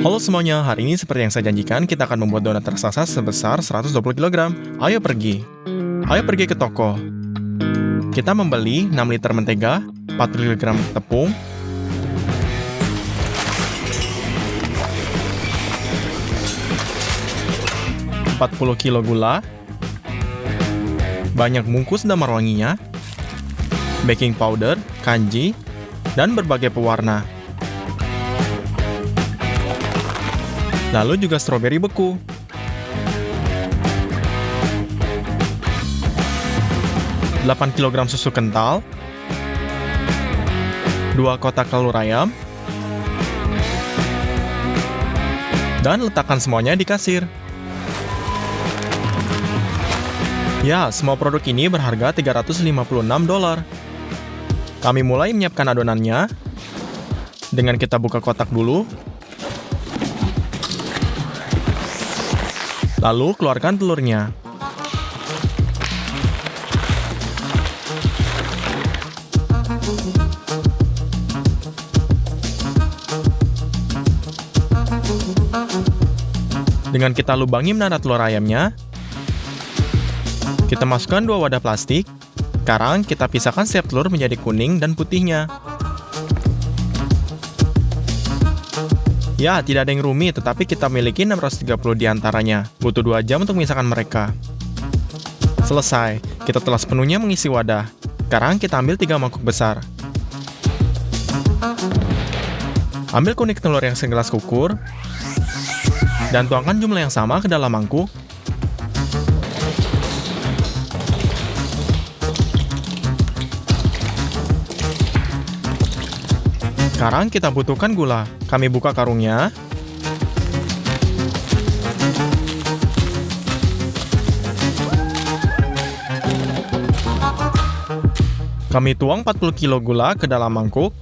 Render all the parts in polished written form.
Halo semuanya, hari ini seperti yang saya janjikan, kita akan membuat donat raksasa sebesar 120 kg. Ayo pergi. Ayo pergi ke toko. Kita membeli 6 liter mentega, 40 kg tepung, 40 kg gula, banyak bungkus damar wanginya, baking powder, kanji, dan berbagai pewarna. Lalu juga stroberi beku. Delapan kg susu kental, 2 kotak telur ayam, dan letakkan semuanya di kasir. Ya, semua produk ini berharga $356. Kami mulai menyiapkan adonannya dengan kita buka kotak dulu. Lalu keluarkan telurnya. Dengan kita lubangi menara telur ayamnya, kita masukkan 2 wadah plastik. Sekarang kita pisahkan setiap telur menjadi kuning dan putihnya. Ya, tidak ada yang rumit, tetapi kita miliki 630 diantaranya. Butuh 2 jam untuk memisahkan mereka. Selesai, kita telah sepenuhnya mengisi wadah. Sekarang kita ambil 3 mangkuk besar. Ambil kuning telur yang segelas kukur, dan tuangkan jumlah yang sama ke dalam mangkuk. Sekarang kita butuhkan gula. Kami buka karungnya. Kami tuang 40 kg gula ke dalam mangkuk.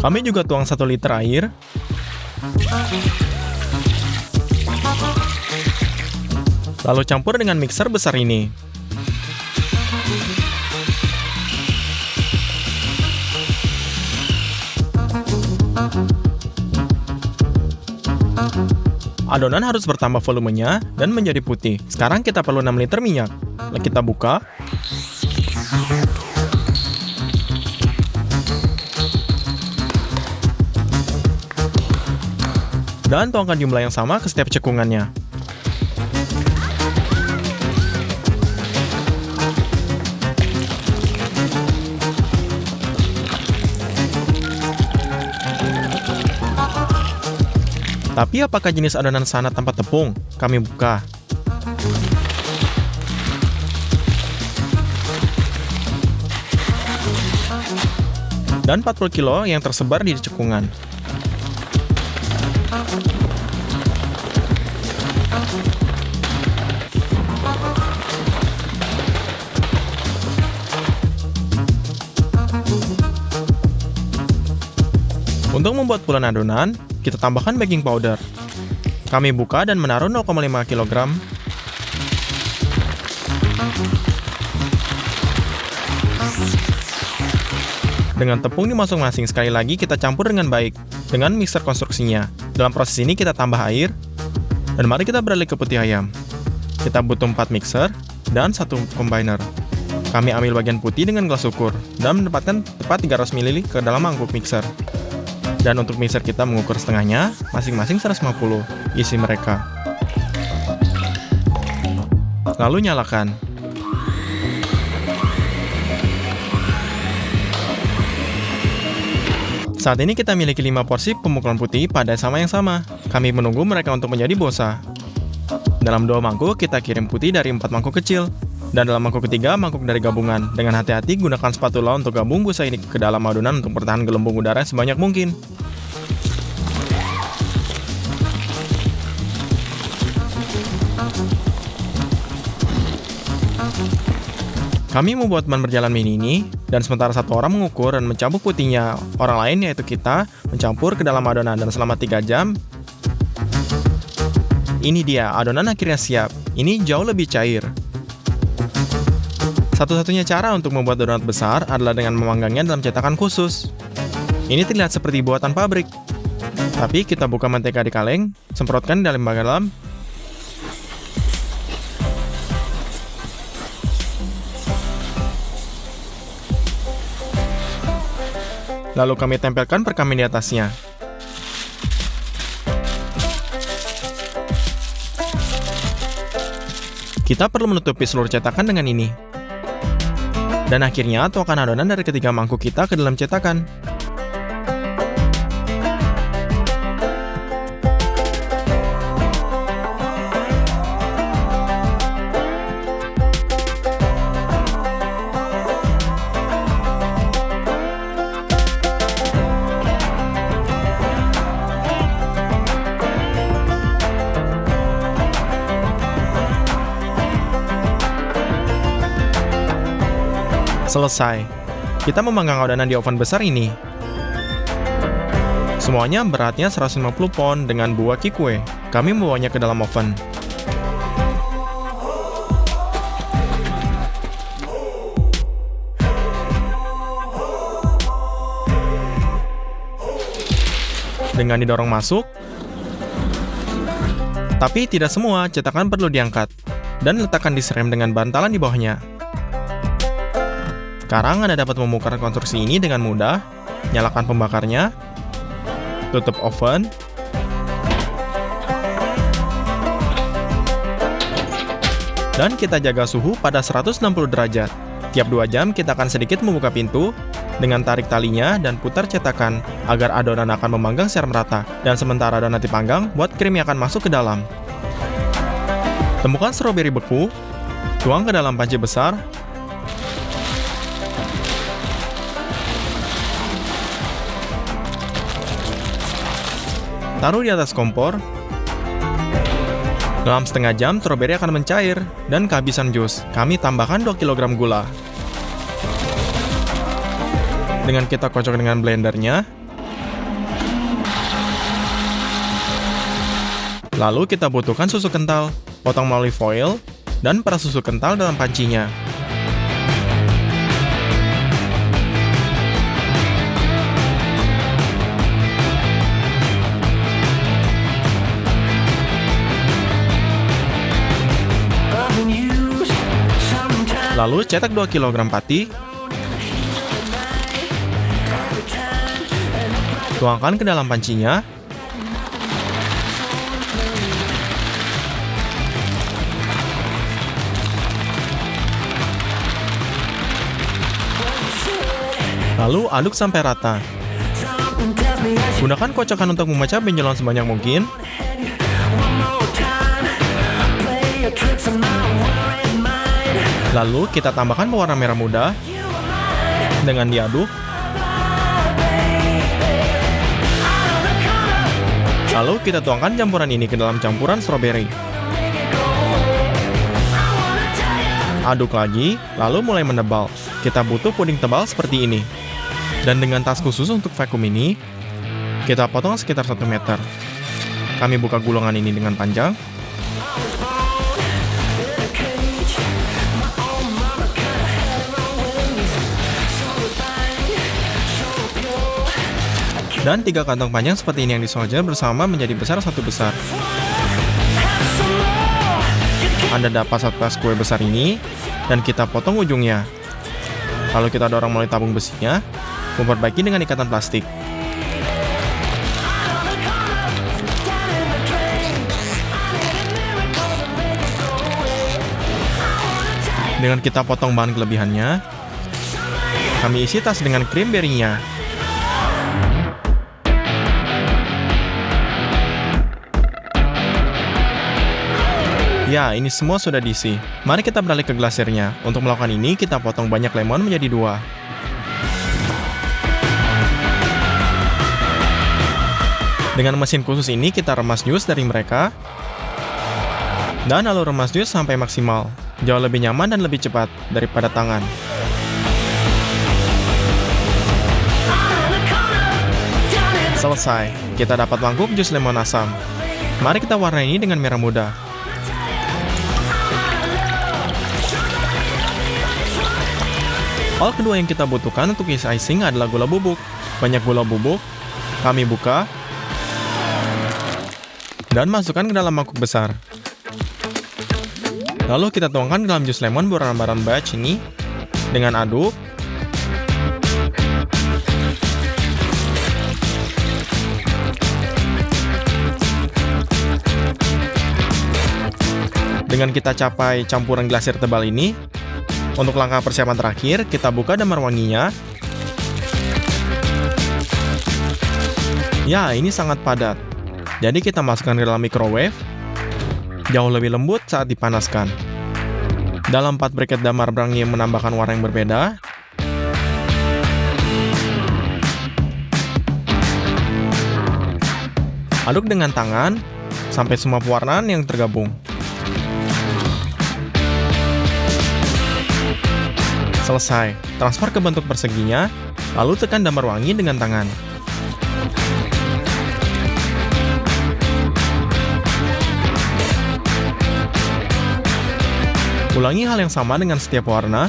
Kami juga tuang 1 liter air. Lalu campur dengan mixer besar ini. Adonan harus bertambah volumenya dan menjadi putih. Sekarang kita perlu 6 liter minyak. Lalu kita buka. Dan tuangkan jumlah yang sama ke setiap cekungannya. Tapi apakah jenis adonan sana tanpa tepung? Kami buka. Dan 40 kg yang tersebar di cekungan. Untuk membuat bulan adonan, kita tambahkan baking powder. Kami buka dan menaruh 0,5 kg. Dengan tepung di masing-masing, sekali lagi kita campur dengan baik dengan mixer konstruksinya. Dalam proses ini kita tambah air. Dan mari kita beralih ke putih ayam. Kita butuh 4 mixer dan 1 combiner. Kami ambil bagian putih dengan gelas ukur dan menempatkan tepat 300 ml ke dalam mangkuk mixer. Dan untuk mixer kita mengukur setengahnya, masing-masing 150 isi mereka. Lalu nyalakan. Saat ini kita miliki 5 porsi pemukulan putih pada sama yang sama. Kami menunggu mereka untuk menjadi bosa. Dalam 2 mangkuk, kita kirim putih dari 4 mangkuk kecil. Dan dalam mangkuk ketiga, mangkuk dari gabungan. Dengan hati-hati gunakan spatula untuk gabung busa ini ke dalam adonan untuk bertahan gelembung udara sebanyak mungkin. Kami membuat ban berjalan mini ini, dan sementara satu orang mengukur dan mencampur putihnya, orang lain yaitu kita mencampur ke dalam adonan dan selama 3 jam. Ini dia, adonan akhirnya siap. ini jauh lebih cair. Satu-satunya cara untuk membuat donat besar adalah dengan memanggangnya dalam cetakan khusus. Ini terlihat seperti buatan pabrik. Tapi kita buka mentega di kaleng, semprotkan di dalam bagian dalam. Lalu kami tempelkan perkamen di atasnya. Kita perlu menutupi seluruh cetakan dengan ini. Dan akhirnya tuangkan adonan dari ketiga mangkuk kita ke dalam cetakan. Selesai. Kita memanggang adonan di oven besar ini. Semuanya beratnya 150 pound dengan buah kikue. Kami membawanya ke dalam oven. Dengan didorong masuk. Tapi tidak semua cetakan perlu diangkat. Dan letakkan di rem dengan bantalan di bawahnya. Sekarang Anda dapat membongkar konstruksi ini dengan mudah. Nyalakan pembakarnya, tutup oven, dan kita jaga suhu pada 160 derajat. Tiap 2 jam kita akan sedikit membuka pintu dengan tarik talinya dan putar cetakan agar adonan akan memanggang secara merata. Dan sementara adonan dipanggang, buat krim yang akan masuk ke dalam. Temukan stroberi beku, tuang ke dalam panci besar. Taruh di atas kompor. Dalam setengah jam, stroberi akan mencair dan kehabisan jus. Kami tambahkan 2 kg gula. Dengan kita kocok dengan blendernya. Lalu kita butuhkan susu kental, potong melalui foil, dan peras susu kental dalam pancinya. Lalu cetak 2 kg pati. Tuangkan ke dalam pancinya. Lalu aduk sampai rata. Gunakan kocokan untuk memecah benjolan sebanyak mungkin. Lalu kita tambahkan pewarna merah muda dengan diaduk. Lalu kita tuangkan campuran ini ke dalam campuran stroberi. Aduk lagi, lalu mulai menebal. Kita butuh puding tebal seperti ini. Dan dengan tas khusus untuk vakum ini, kita potong sekitar 1 meter. Kami buka gulungan ini dengan panjang. Dan 3 kantong panjang seperti ini yang disolder bersama menjadi besar 1 besar. Anda dapat 1 tas kue besar ini, dan kita potong ujungnya. Lalu kita dorong melalui tabung besinya, memperbaiki dengan ikatan plastik. Dengan kita potong bahan kelebihannya, kami isi tas dengan krim berinya. Ya, ini semua sudah diisi. Mari kita beralih ke glasirnya. Untuk melakukan ini, kita potong banyak lemon menjadi 2. Dengan mesin khusus ini, kita remas jus dari mereka. Dan lalu remas jus sampai maksimal. Jauh lebih nyaman dan lebih cepat daripada tangan. Selesai. Kita dapat mangkuk jus lemon asam. Mari kita warnai ini dengan merah muda. Hal kedua yang kita butuhkan untuk isi icing adalah gula bubuk. Banyak gula bubuk, kami buka, dan masukkan ke dalam mangkuk besar. Lalu kita tuangkan ke dalam jus lemon berwarna batch ini dengan aduk. Dengan kita capai campuran glasir tebal ini, untuk langkah persiapan terakhir, kita buka damar wanginya. Ya, ini sangat padat. Jadi kita masukkan ke dalam microwave. Jauh lebih lembut saat dipanaskan. Dalam 4 briket damar brangi yang menambahkan warna yang berbeda. Aduk dengan tangan sampai semua pewarnaan yang tergabung. Selesai, transfer ke bentuk perseginya, lalu tekan damar wangi dengan tangan. Ulangi hal yang sama dengan setiap warna.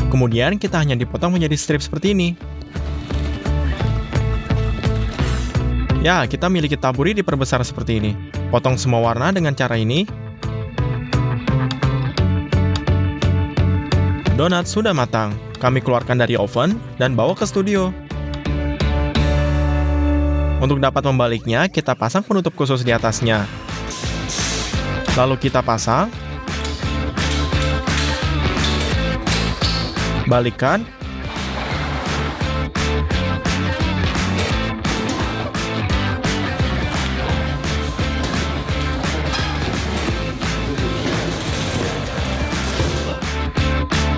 Kemudian kita hanya dipotong menjadi strip seperti ini. Ya, kita miliki taburi diperbesar seperti ini. Potong semua warna dengan cara ini. Donat sudah matang. Kami keluarkan dari oven dan bawa ke studio. Untuk dapat membaliknya, kita pasang penutup khusus di atasnya. Lalu kita pasang. Balikkan.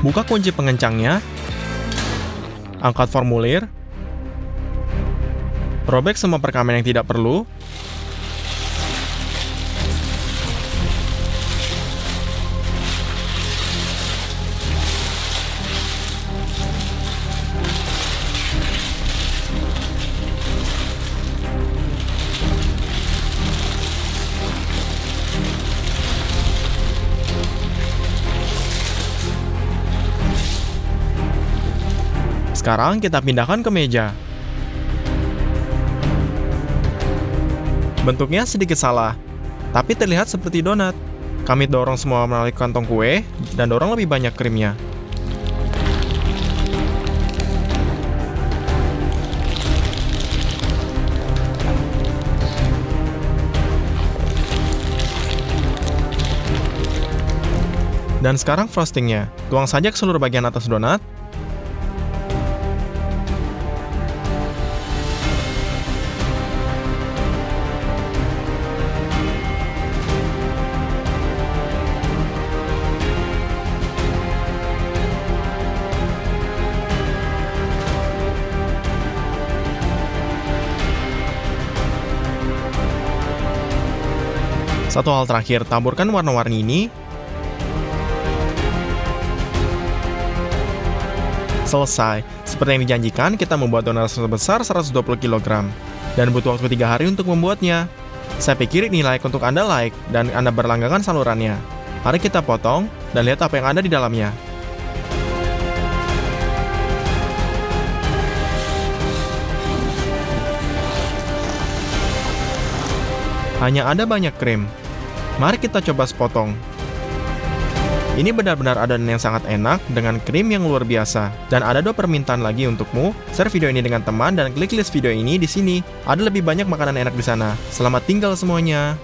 Buka kunci pengencangnya. Angkat formulir. Robek semua perkamen yang tidak perlu. Sekarang kita pindahkan ke meja. Bentuknya sedikit salah, tapi terlihat seperti donat. Kami dorong semua melalui kantong kue, dan dorong lebih banyak krimnya. Dan sekarang frostingnya. Tuang saja ke seluruh bagian atas donat. Satu hal terakhir, taburkan warna-warni ini. Selesai. Seperti yang dijanjikan, kita membuat donat sebesar 120 kg. Dan butuh waktu 3 hari untuk membuatnya. Saya pikir ini layak untuk Anda like, dan Anda berlangganan salurannya. Mari kita potong, dan lihat apa yang ada di dalamnya. Hanya ada banyak krim. Mari kita coba sepotong. Ini benar-benar adonan yang sangat enak dengan krim yang luar biasa. Dan ada 2 permintaan lagi untukmu. Share video ini dengan teman dan klik list video ini di sini. Ada lebih banyak makanan enak di sana. Selamat tinggal semuanya.